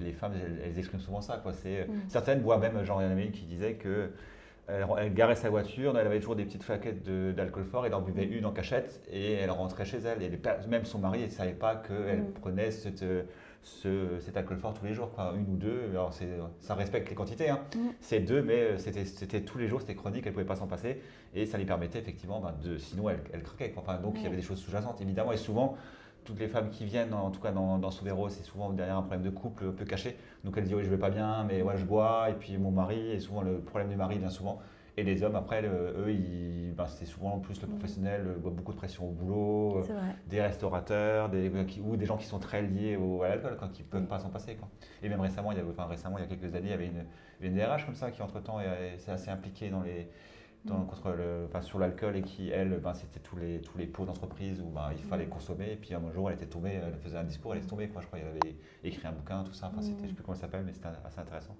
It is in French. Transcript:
les femmes, elles expriment souvent ça, quoi. Certaines voient même, genre, il y en avait une qui disait que elle garait sa voiture, elle avait toujours des petites flaquettes d'alcool fort, elle en buvait une en cachette et elle rentrait chez elle. Et même son mari ne savait pas qu'elle prenait cet alcool fort tous les jours, quoi, une ou deux. Alors ça respecte les quantités, hein. C'est deux, mais c'était tous les jours, c'était chronique, elle ne pouvait pas s'en passer. Et ça lui permettait effectivement, sinon elle craquait, quoi. Enfin, donc il y avait des choses sous-jacentes, évidemment. Et souvent, toutes les femmes qui viennent, en tout cas dans Souvero, c'est souvent derrière un problème de couple un peu caché. Donc elle dit oui, je vais pas bien, mais ouais, je bois, et puis mon mari, et souvent le problème du mari vient souvent. Et les hommes, après, eux, c'est souvent plus le professionnel, beaucoup de pression au boulot, des restaurateurs, ou des gens qui sont très liés à l'alcool, qui ne peuvent pas s'en passer, quoi. Et même récemment, il y a quelques années, il y avait une DRH comme ça qui, entre-temps, s'est assez impliquée sur l'alcool et qui, elle, c'était tous les pots d'entreprise où il fallait consommer. Et puis un jour, elle était tombée, elle faisait un discours, elle est tombée, quoi. Je crois qu'elle avait écrit un bouquin, tout ça. Enfin, je ne sais plus comment ça s'appelle, mais c'était assez intéressant.